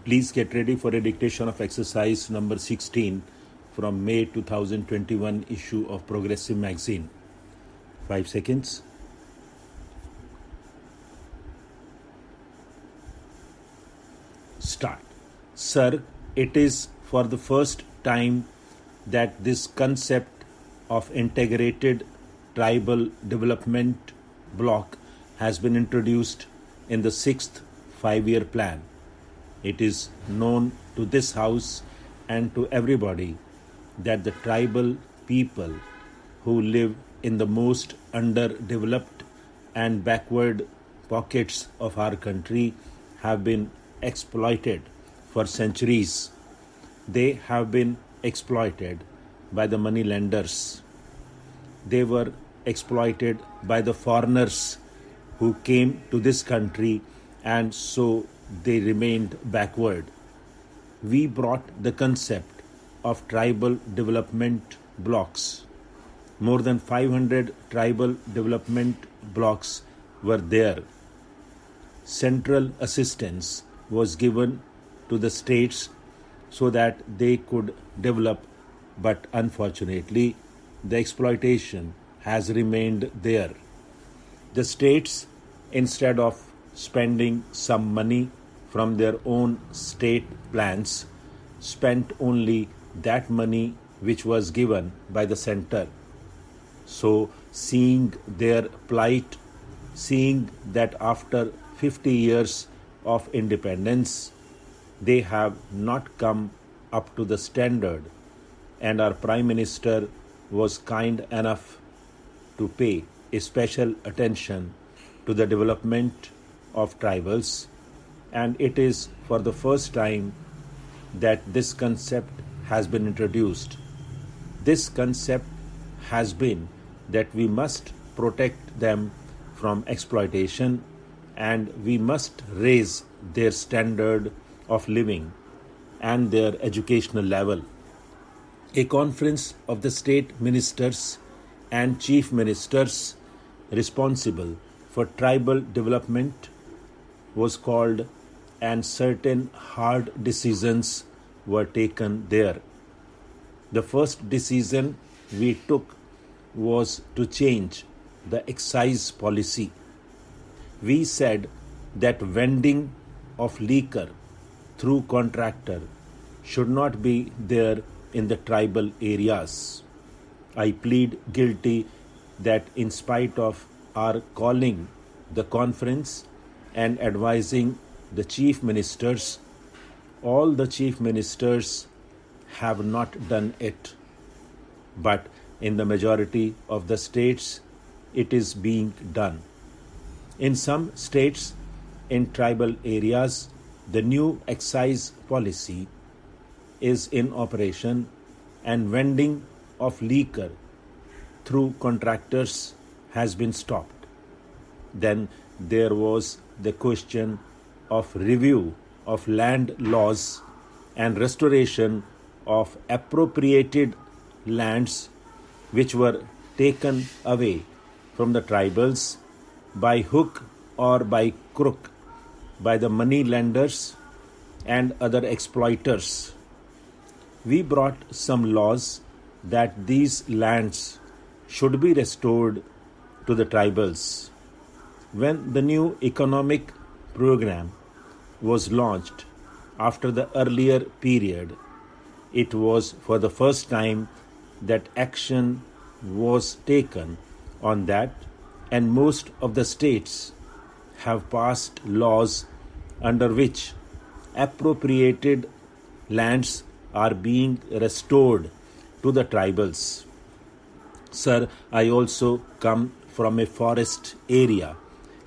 Please get ready for a dictation of exercise number 16 from May 2021 issue of Progressive Magazine. 5 seconds. Start. Sir, it is for the first time that this concept of integrated tribal development block has been introduced in the 6th 5-year plan. It is known to this House and to everybody that the tribal people who live in the most underdeveloped and backward pockets of our country have been exploited for centuries. They have been exploited by the money lenders. They were exploited by the foreigners who came to this country, and so they remained backward. We brought the concept of tribal development blocks. More than 500 tribal development blocks were there. Central assistance was given to the states so that they could develop, but unfortunately, the exploitation has remained there. The states, instead of spending some money from their own state plans, spent only that money which was given by the center. So, seeing their plight, seeing that after 50 years of independence, they have not come up to the standard, and our Prime Minister was kind enough to pay a special attention to the development of tribals, and it is for the first time that this concept has been introduced. This concept has been that we must protect them from exploitation and we must raise their standard of living and their educational level. A conference of the state ministers and chief ministers responsible for tribal development was called, and certain hard decisions were taken there. The first decision we took was to change the excise policy. We said that vending of liquor through contractor should not be there in the tribal areas. I plead guilty that in spite of our calling the conference and advising the chief ministers, all the chief ministers have not done it. But in the majority of the states, it is being done. In some states, in tribal areas, the new excise policy is in operation, and vending of liquor through contractors has been stopped. Then there was the question of review of land laws and restoration of appropriated lands which were taken away from the tribals by hook or by crook by the money lenders and other exploiters. We brought some laws that these lands should be restored to the tribals. When the new economic program was launched after the earlier period, it was for the first time that action was taken on that, and most of the states have passed laws under which appropriated lands are being restored to the tribals. Sir, I also come from a forest area,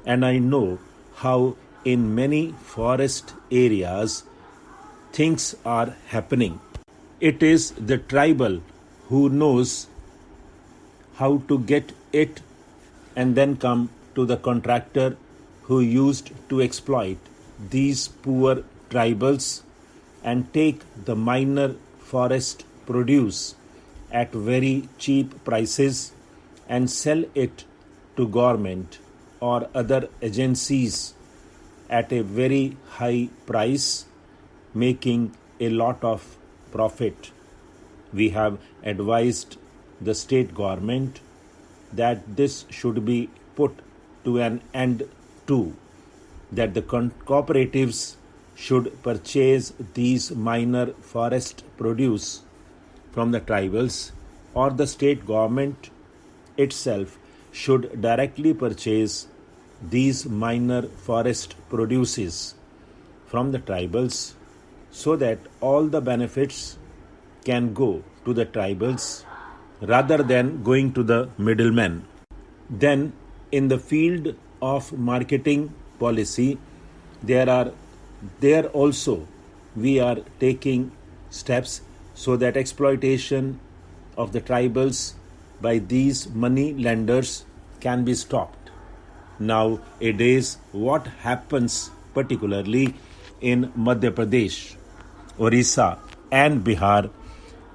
and I know how in many forest areas things are happening. It is the tribal who knows how to get it and then come to the contractor who used to exploit these poor tribals and take the minor forest produce at very cheap prices and sell it to government or other agencies at a very high price, making a lot of profit. We have advised the state government that this should be put to an end too, that the cooperatives should purchase these minor forest produce from the tribals, or the state government itself should directly purchase these minor forest produces from the tribals, so that all the benefits can go to the tribals rather than going to the middlemen. Then, in the field of marketing policy, there also we are taking steps so that exploitation of the tribals by these money lenders can be stopped. Nowadays, what happens particularly in Madhya Pradesh, Orissa, and Bihar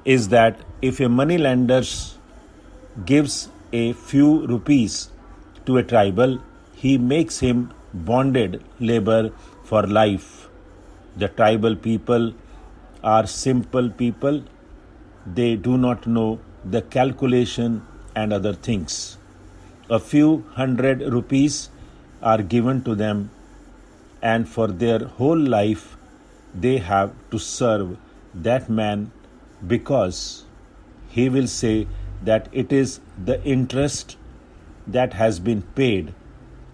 is that if a money lender gives a few rupees to a tribal, he makes him bonded labor for life. The tribal people are simple people. They do not know the calculation and other things. A few hundred rupees are given to them, and for their whole life they have to serve that man, because he will say that it is the interest that has been paid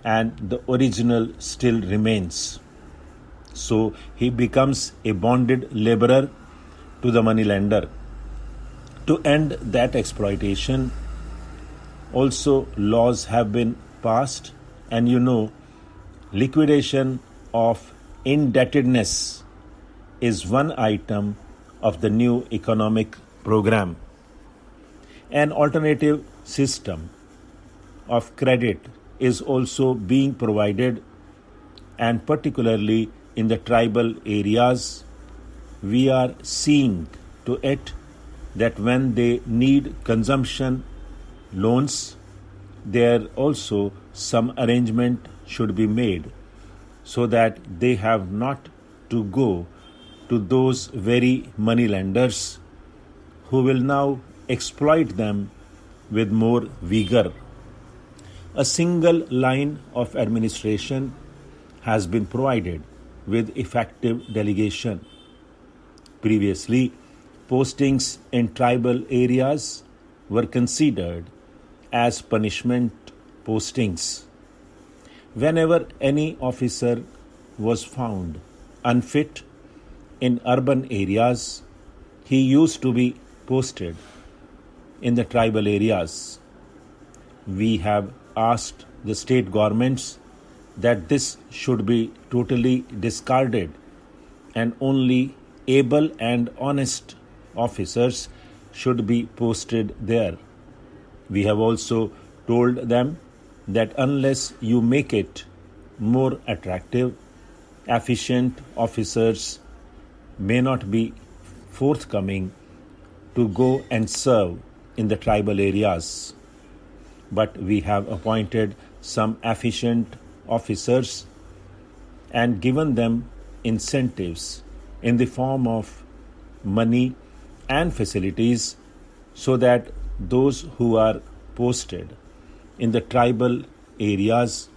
and the original still remains. So he becomes a bonded laborer to the moneylender. To end that exploitation, also laws have been passed, and liquidation of indebtedness is one item of the new economic program. An alternative system of credit is also being provided, and particularly in the tribal areas, we are seeing to it that when they need consumption loans, there also some arrangement should be made so that they have not to go to those very money lenders who will now exploit them with more vigor. A single line of administration has been provided with effective delegation. Previously, postings in tribal areas were considered as punishment postings. Whenever any officer was found unfit in urban areas, he used to be posted in the tribal areas. We have asked the state governments that this should be totally discarded, and only able and honest officers should be posted there. We have also told them that unless you make it more attractive, efficient officers may not be forthcoming to go and serve in the tribal areas. But we have appointed some efficient officers and given them incentives in the form of money and facilities, so that those who are posted in the tribal areas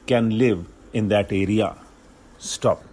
can live in that area. Stop.